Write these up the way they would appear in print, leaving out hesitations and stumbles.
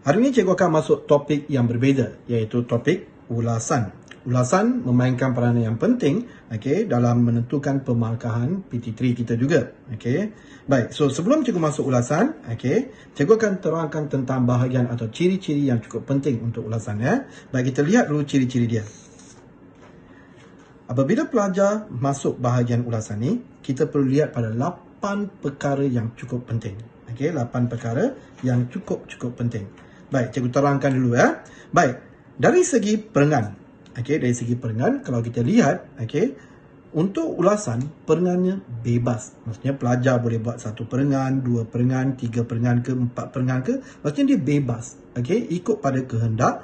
Hari ini cikgu akan masuk topik yang berbeza, iaitu topik ulasan. Ulasan memainkan peranan yang penting dalam menentukan pemarkahan PT3 kita juga. Baik, so sebelum cikgu masuk ulasan, cikgu akan terangkan tentang bahagian atau ciri-ciri yang cukup penting untuk ulasan. Baik, kita lihat dulu ciri-ciri dia. Apabila pelajar masuk bahagian ulasan ni, kita perlu lihat pada 8 perkara yang cukup penting. 8 perkara yang cukup penting. Baik, cikgu terangkan dulu Baik, dari segi perengan. Dari segi perengan, kalau kita lihat, untuk ulasan, perengannya bebas. Maksudnya pelajar boleh buat 1 perengan, 2 perengan, 3 perengan ke, 4 perengan ke. Maksudnya dia bebas. Ikut pada kehendak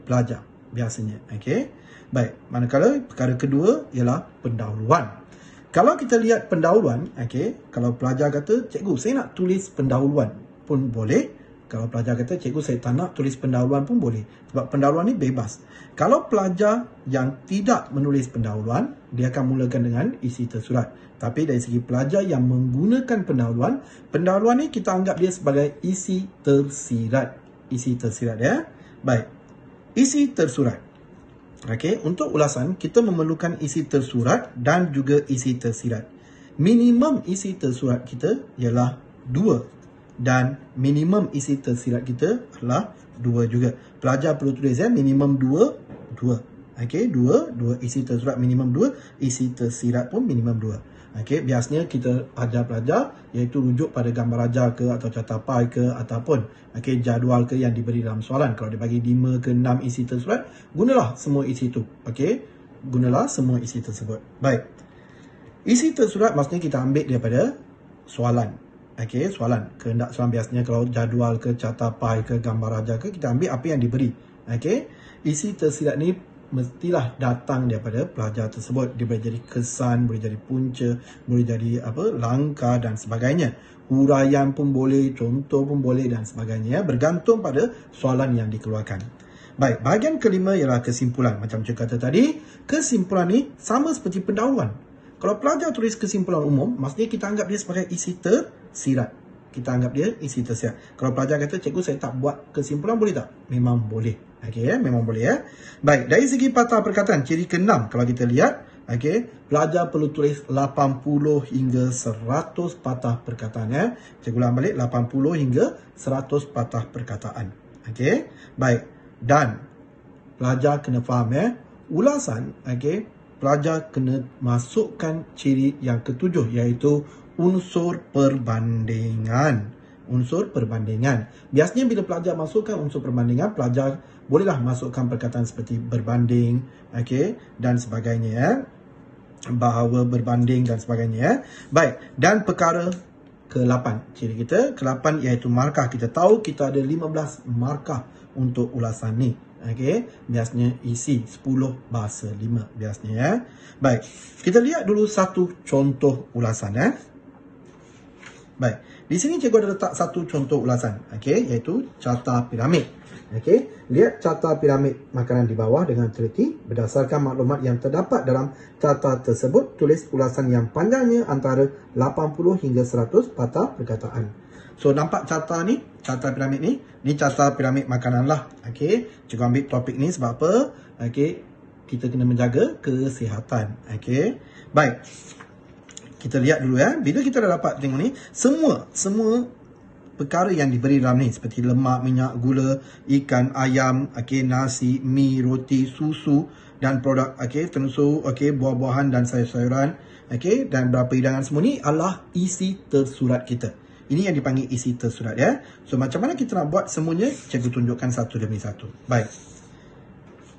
pelajar biasanya. Baik, manakala perkara kedua ialah pendahuluan. Kalau kita lihat pendahuluan, kalau pelajar kata, cikgu saya nak tulis pendahuluan pun boleh. Kalau pelajar kata, cikgu saya tak nak tulis pendahuluan pun boleh. Sebab pendahuluan ni bebas. Kalau pelajar yang tidak menulis pendahuluan, dia akan mulakan dengan isi tersurat. Tapi dari segi pelajar yang menggunakan pendahuluan, pendahuluan ni kita anggap dia sebagai isi tersirat. Isi tersirat Baik, isi tersurat. Untuk ulasan, kita memerlukan isi tersurat dan juga isi tersirat. Minimum isi tersurat kita ialah 2. Dan minimum isi tersirat kita adalah 2 juga. Pelajar perlu tulis minimum 2. 2 isi tersurat minimum 2, isi tersirat pun minimum 2. Biasanya kita ajar pelajar iaitu rujuk pada gambar ajar ke atau catapai ke ataupun jadual ke yang diberi dalam soalan. Kalau dia bagi 5 ke 6 isi tersurat, gunalah semua isi itu. Gunalah semua isi tersebut. Baik. Isi tersurat maksudnya kita ambil daripada soalan. Soalan. Kehendak soalan biasanya kalau jadual ke, catapai ke, gambar ajar ke, kita ambil apa yang diberi. Isi tersirat ni mestilah datang daripada pelajar tersebut. Dia boleh jadi kesan, boleh jadi punca, boleh jadi langkah dan sebagainya. Huraian pun boleh, contoh pun boleh dan sebagainya. Bergantung pada soalan yang dikeluarkan. Baik, bahagian kelima ialah kesimpulan. Macam saya kata tadi, kesimpulan ni sama seperti pendahuluan. Kalau pelajar tulis kesimpulan umum, maksudnya kita anggap dia sebagai isi tersirat. Kita anggap dia isi tersirat. Kalau pelajar kata, cikgu saya tak buat kesimpulan, boleh tak? Memang boleh. Memang boleh Baik, dari segi patah perkataan, ciri ke-6, kalau kita lihat, pelajar perlu tulis 80 hingga 100 patah perkataan. Cikgu ulang balik, 80 hingga 100 patah perkataan. Baik, dan pelajar kena faham ulasan, pelajar kena masukkan ciri yang ke-7 iaitu unsur perbandingan. Unsur perbandingan. Biasanya bila pelajar masukkan unsur perbandingan, pelajar bolehlah masukkan perkataan seperti berbanding, dan sebagainya. Bahawa berbanding dan sebagainya. Baik, dan perkara ke-8. Ciri kita ke-8 iaitu markah. Kita tahu kita ada 15 markah untuk ulasan ni. Biasanya isi 10 bahasa 5 biasanya Baik, kita lihat dulu satu contoh ulasan Baik, di sini cikgu ada letak satu contoh ulasan iaitu carta piramid. Lihat carta piramid makanan di bawah dengan teliti. Berdasarkan maklumat yang terdapat dalam carta tersebut, tulis ulasan yang panjangnya antara 80 hingga 100 patah perkataan. So, nampak carta ni? Carta piramid ni? Ni carta piramid makanan lah. Cikgu ambil topik ni sebab apa? Kita kena menjaga kesihatan. Baik. Kita lihat dulu Bila kita dah dapat tengok ni, semua perkara yang diberi dalam ni seperti lemak, minyak, gula, ikan, ayam, nasi, mi, roti, susu dan produk tensu, buah-buahan dan sayur-sayuran, dan beberapa hidangan semua ni adalah isi tersurat kita. Ini yang dipanggil isi tersurat So macam mana kita nak buat semuanya? Cikgu tunjukkan satu demi satu. Baik.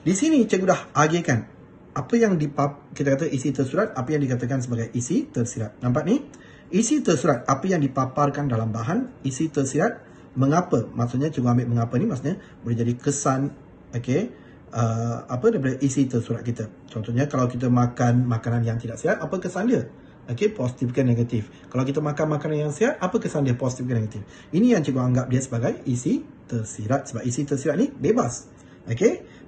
Di sini cikgu dah agihkan apa yang kita kata isi tersurat, apa yang dikatakan sebagai isi tersirat. Nampak ni? Isi tersurat, apa yang dipaparkan dalam bahan. Isi tersirat, mengapa? Maksudnya cikgu ambil mengapa ni, maksudnya boleh jadi kesan daripada isi tersurat kita. Contohnya kalau kita makan makanan yang tidak sihat, apa kesan dia? Positif ke negatif. Kalau kita makan makanan yang sihat, apa kesan dia, positif ke negatif? Ini yang cikgu anggap dia sebagai isi tersirat. Sebab isi tersirat ni bebas.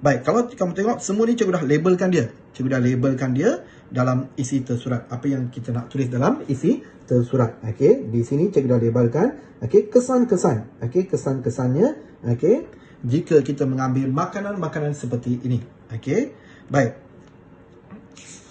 Baik, kalau kamu tengok semua ni cikgu dah labelkan dia. Cikgu dah labelkan dia dalam isi tersurat. Apa yang kita nak tulis dalam isi tersurat. Okey, di sini cikgu dah labelkan. Okey, kesan-kesan. Okey, kesan-kesannya. Okey, jika kita mengambil makanan-makanan seperti ini. Okey, baik.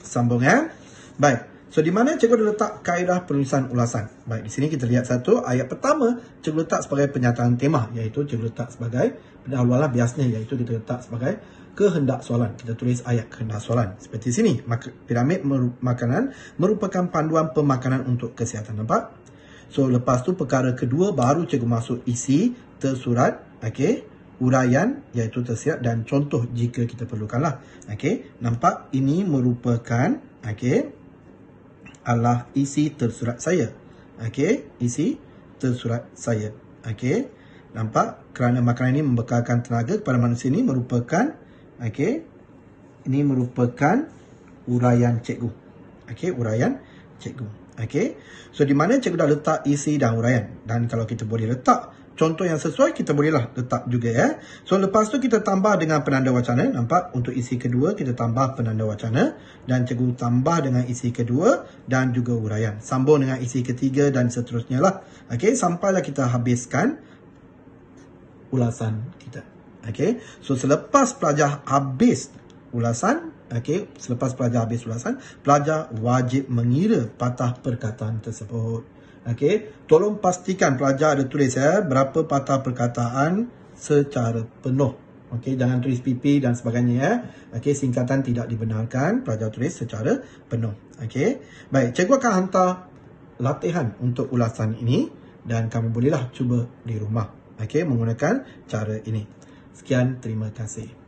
Sambung ya. Baik. So, di mana cikgu dah letak kaedah penulisan ulasan. Baik, di sini kita lihat satu. Ayat pertama, cikgu letak sebagai penyataan tema. Iaitu cikgu letak sebagai pendahuluan biasanya. Iaitu kita letak sebagai kehendak soalan. Kita tulis ayat kehendak soalan. Seperti sini. Piramid makanan merupakan panduan pemakanan untuk kesihatan. Nampak? So, lepas tu perkara kedua, baru cikgu masuk isi tersurat. Okey. Uraian, iaitu tersirat dan contoh jika kita perlukanlah. Okey. Nampak? Ini merupakan, okey, adalah isi tersurat saya. Okey, isi tersurat saya. Okey, nampak? Kerana makanan ini membekalkan tenaga kepada manusia ini merupakan, okey, ini merupakan uraian cikgu. Okey, uraian cikgu. Okey, so di mana cikgu dah letak isi dan uraian. Dan kalau kita boleh letak contoh yang sesuai, kita bolehlah letak juga ya. So, lepas tu kita tambah dengan penanda wacana. Nampak? Untuk isi kedua, kita tambah penanda wacana. Dan cikgu tambah dengan isi kedua dan juga uraian. Sambung dengan isi ketiga dan seterusnya lah. Okey, sampailah kita habiskan ulasan kita. Okey, so selepas pelajar habis ulasan, okey, selepas pelajar habis ulasan, pelajar wajib mengira patah perkataan tersebut. Okey, tolong pastikan pelajar ada tulis ya berapa patah perkataan secara penuh. Okey, jangan tulis PP dan sebagainya ya. Okey, singkatan tidak dibenarkan, pelajar tulis secara penuh. Okey. Baik, cikgu akan hantar latihan untuk ulasan ini dan kamu bolehlah cuba di rumah. Okey, menggunakan cara ini. Sekian, terima kasih.